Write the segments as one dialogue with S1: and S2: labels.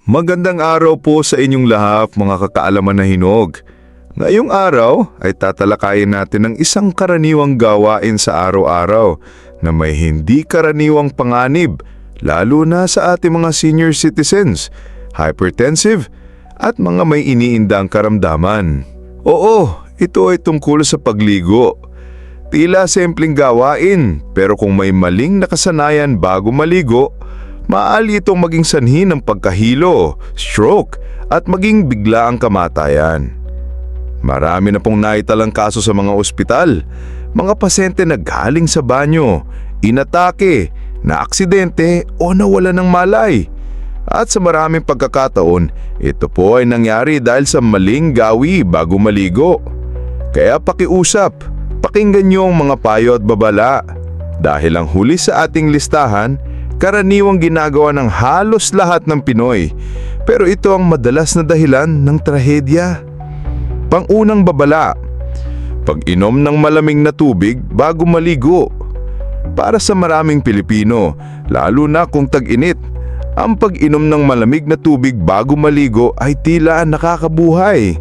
S1: Magandang araw po sa inyong lahat mga kakaalaman na hinog. Ngayong araw ay tatalakayin natin ang isang karaniwang gawain sa araw-araw na may hindi karaniwang panganib, lalo na sa ating mga senior citizens, hypertensive at mga may iniindang karamdaman. Oo, ito ay tungkol sa pagligo. Tila simpleng gawain, pero kung may maling nakasanayan bago maligo, maaari itong maging sanhi ng pagkahilo, stroke, at maging biglaang kamatayan. Marami na pong naitalang kaso sa mga ospital, mga pasyente na galing sa banyo, inatake, naaksidente o nawala ng malay. At sa maraming pagkakataon, ito po ay nangyari dahil sa maling gawi bago maligo. Kaya pakiusap, pakinggan niyo ang mga payo at babala. Dahil ang huli sa ating listahan, karaniwang ginagawa ng halos lahat ng Pinoy, pero ito ang madalas na dahilan ng trahedya. Pangunang babala, pag-inom ng malamig na tubig bago maligo. Para sa maraming Pilipino, lalo na kung tag-init, ang pag-inom ng malamig na tubig bago maligo ay tila nakakabuhay.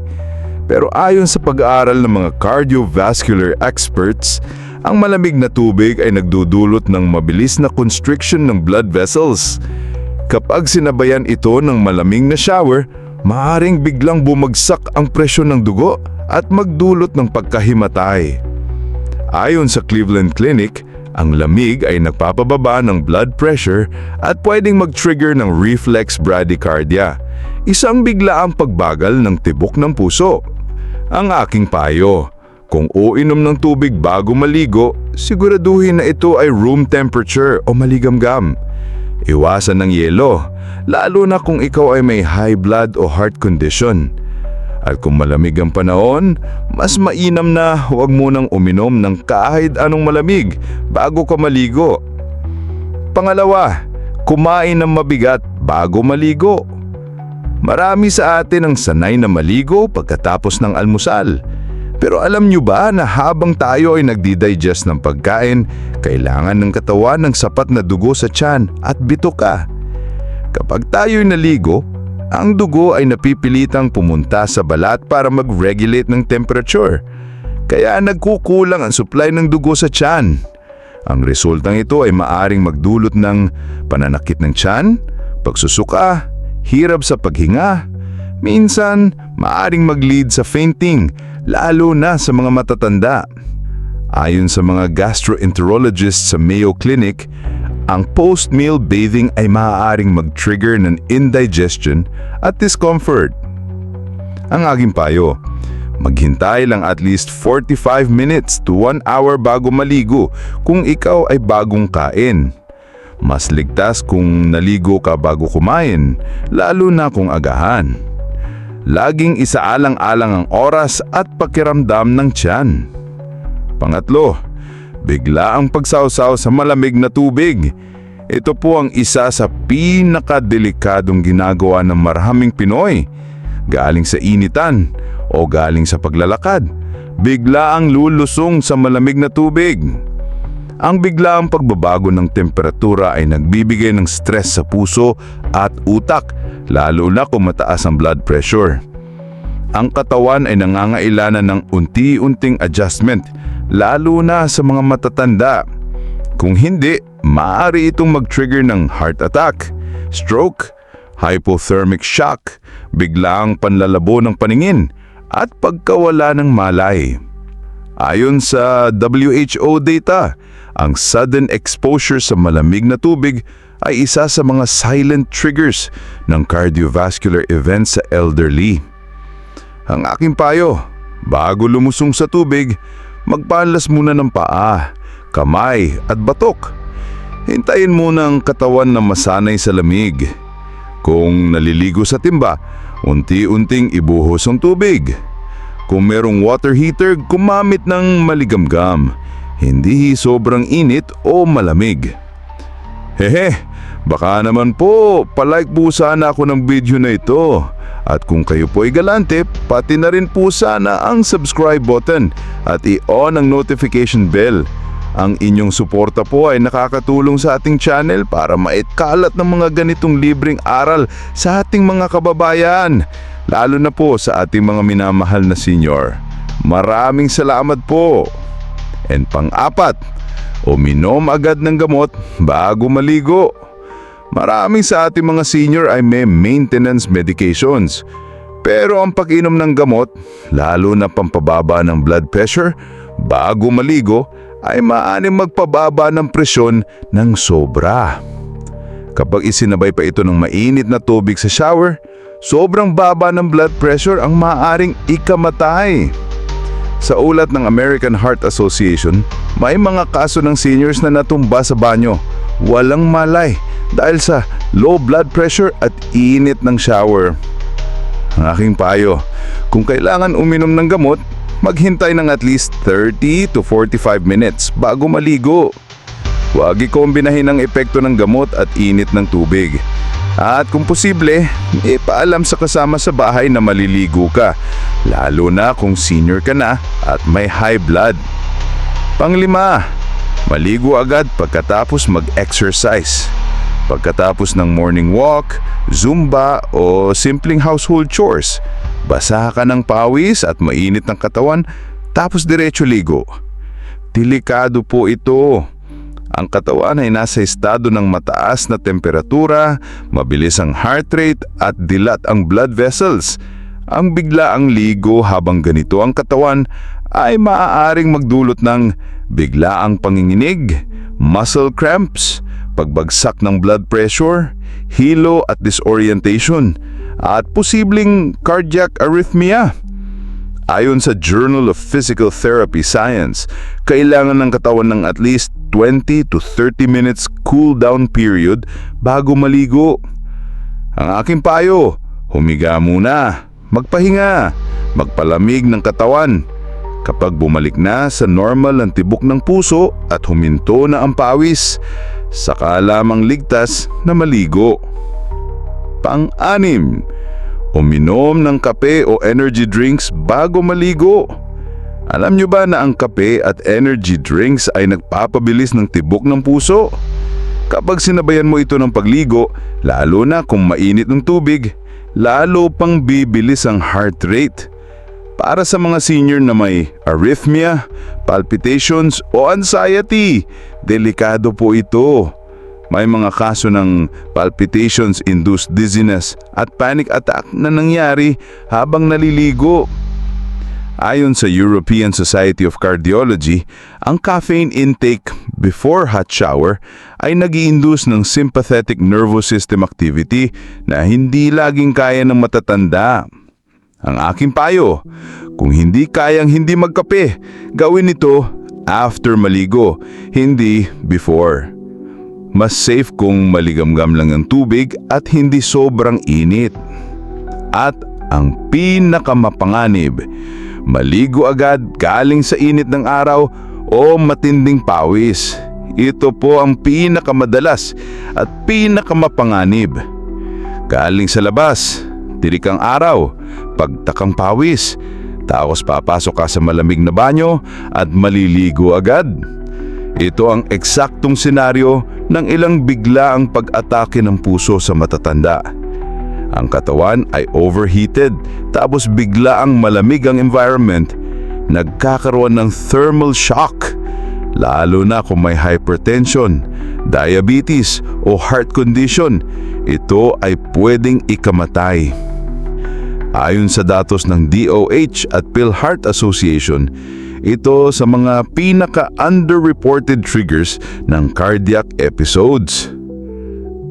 S1: Pero ayon sa pag-aaral ng mga cardiovascular experts, ang malamig na tubig ay nagdudulot ng mabilis na constriction ng blood vessels. Kapag sinabayan ito ng malamig na shower, maaaring biglang bumagsak ang presyon ng dugo at magdulot ng pagkahimatay. Ayon sa Cleveland Clinic, ang lamig ay nagpapababa ng blood pressure at pwedeng mag-trigger ng reflex bradycardia, isang biglaang pagbagal ng tibok ng puso. Ang aking payo, kung uinom ng tubig bago maligo, siguraduhin na ito ay room temperature o maligamgam. Iwasan ng yelo, lalo na kung ikaw ay may high blood o heart condition. At kung malamig ang panahon, mas mainam na huwag munang uminom ng kahit anong malamig bago ka maligo. Pangalawa, kumain ng mabigat bago maligo. Marami sa atin ang sanay na maligo pagkatapos ng almusal. Pero alam nyo ba na habang tayo ay nagdi-digest ng pagkain, kailangan ng katawan ng sapat na dugo sa tiyan at bituka. Kapag tayo'y naligo, ang dugo ay napipilitang pumunta sa balat para mag-regulate ng temperature. Kaya nagkukulang ang supply ng dugo sa tiyan. Ang resultang ito ay maaring magdulot ng pananakit ng tiyan, pagsusuka, hirap sa paghinga. Minsan, maaring mag-lead sa fainting, lalo na sa mga matatanda. Ayon sa mga gastroenterologists sa Mayo Clinic, ang post-meal bathing ay maaaring mag-trigger ng indigestion at discomfort. Ang aking payo, maghintay lang at least 45 minutes to 1 hour bago maligo kung ikaw ay bagong kain. Mas ligtas kung naligo ka bago kumain, lalo na kung agahan. Laging isaalang-alang ang oras at pakiramdam ng tiyan. Pangatlo, bigla ang pagsawsaw sa malamig na tubig. Ito po ang isa sa pinakadelikadong ginagawa ng maraming Pinoy. Galing sa initan o galing sa paglalakad, bigla ang lulusong sa malamig na tubig. Ang biglaang pagbabago ng temperatura ay nagbibigay ng stress sa puso at utak, lalo na kung mataas ang blood pressure. Ang katawan ay nangangailangan ng unti-unting adjustment, lalo na sa mga matatanda. Kung hindi, maaari itong mag-trigger ng heart attack, stroke, hypothermic shock, biglaang panlalabo ng paningin, at pagkawala ng malay. Ayon sa WHO data, ang sudden exposure sa malamig na tubig ay isa sa mga silent triggers ng cardiovascular events sa elderly. Ang aking payo, bago lumusong sa tubig, magpalas muna ng paa, kamay at batok. Hintayin muna ang katawan na masanay sa lamig. Kung naliligo sa timba, unti-unting ibuhos ang tubig. Kung merong water heater, gumamit ng maligamgam, hindi sobrang init o malamig. Hehe, baka naman po, palike po sana ako ng video na ito. At kung kayo po ay galante, pati na rin po sana ang subscribe button at i-on ang notification bell Ang inyong suporta po ay nakakatulong sa ating channel para maitkalat ng mga ganitong libreng aral sa ating mga kababayan, lalo na po sa ating mga minamahal na senior. Maraming salamat po. And pang-apat, uminom agad ng gamot bago maligo. Maraming sa ating mga senior ay may maintenance medications. Pero ang pag-inom ng gamot, lalo na pampababa ng blood pressure, bago maligo, ay maaaring magpababa ng presyon ng sobra. Kapag isinabay pa ito ng mainit na tubig sa shower, sobrang baba ng blood pressure ang maaaring ikamatay. Sa ulat ng American Heart Association, may mga kaso ng seniors na natumba sa banyo, walang malay dahil sa low blood pressure at init ng shower. Ang aking payo, kung kailangan uminom ng gamot, maghintay ng at least 30 to 45 minutes bago maligo. Huwag ikombinahin ang epekto ng gamot at init ng tubig. At kung posible, ipaalam sa kasama sa bahay na maliligo ka, lalo na kung senior ka na at may high blood. Panglima, maligo agad pagkatapos mag-exercise. Pagkatapos ng morning walk, zumba o simpleng household chores, basa ka ng pawis at mainit ng katawan tapos diretso ligo. Delikado po ito. Ang katawan ay nasa estado ng mataas na temperatura, mabilis ang heart rate at dilat ang blood vessels. Ang biglaang ligo habang ganito ang katawan ay maaaring magdulot ng biglaang panginginig, muscle cramps, pagbagsak ng blood pressure, hilo at disorientation, at posibleng cardiac arrhythmia. Ayon sa Journal of Physical Therapy Science, kailangan ng katawan ng at least 20 to 30 minutes cool down period bago maligo. Ang aking payo, humiga muna, magpahinga, magpalamig ng katawan. Kapag bumalik na sa normal ang tibok ng puso at huminto na ang pawis, saka lamang ligtas na maligo. Pang-anim, uminom ng kape o energy drinks bago maligo. Alam nyo ba na ang kape at energy drinks ay nagpapabilis ng tibok ng puso? Kapag sinabayan mo ito ng pagligo, lalo na kung mainit ng tubig, lalo pang bibilis ang heart rate. Para sa mga senior na may arrhythmia, palpitations o anxiety, delikado po ito. May mga kaso ng palpitations-induced dizziness at panic attack na nangyari habang naliligo. Ayon sa European Society of Cardiology, ang caffeine intake before hot shower ay nag-i-induce ng sympathetic nervous system activity na hindi laging kaya ng matatanda. Ang aking payo, kung hindi kayang hindi magkape, gawin ito after maligo, hindi before. Mas safe kung maligamgam lang ang tubig at hindi sobrang init. At ang pinakamapanganib, maligo agad galing sa init ng araw o matinding pawis. Ito po ang pinakamadalas at pinakamapanganib. Galing sa labas, tirik ang araw, pagtakang pawis, tapos papasok ka sa malamig na banyo at maliligo agad. Ito ang eksaktong senaryo ng ilang biglaang pag-atake ng puso sa matatanda. Ang katawan ay overheated, tapos biglaang malamig ang environment, nagkakaroon ng thermal shock, lalo na kung may hypertension, diabetes o heart condition. Ito ay pwedeng ikamatay. Ayon sa datos ng DOH at PhilHeart Association, ito sa mga pinaka-underreported triggers ng cardiac episodes.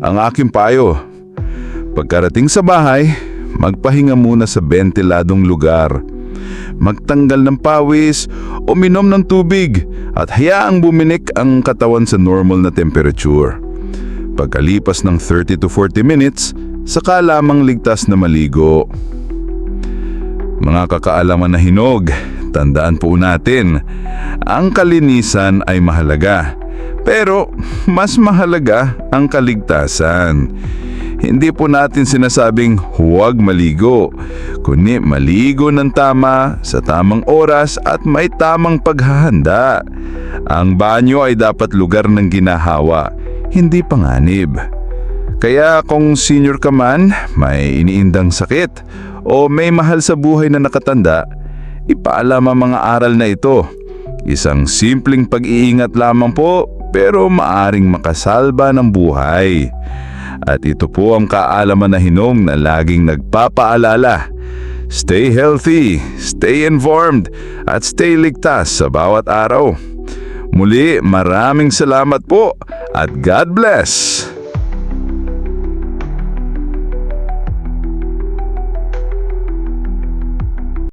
S1: Ang aking payo, pagkarating sa bahay, magpahinga muna sa bentiladong lugar. Magtanggal ng pawis, uminom ng tubig at hayaang buminik ang katawan sa normal na temperature. Pagkalipas ng 30 to 40 minutes, saka lamang ligtas na maligo. Mga kakaalaman na hinog, tandaan po natin, ang kalinisan ay mahalaga, pero mas mahalaga ang kaligtasan. Hindi po natin sinasabing huwag maligo, kundi maligo ng tama, sa tamang oras at may tamang paghahanda. Ang banyo ay dapat lugar ng ginahawa, hindi panganib. Kaya kung senior ka man, may iniindang sakit, o may mahal sa buhay na nakatanda, ipaalam ang mga aral na ito. Isang simpleng pag-iingat lamang po, pero maaring makasalba ng buhay. At ito po ang kaalaman na hinog na laging nagpapaalala. Stay healthy, stay informed, at stay ligtas sa bawat araw. Muli, maraming salamat po at God bless!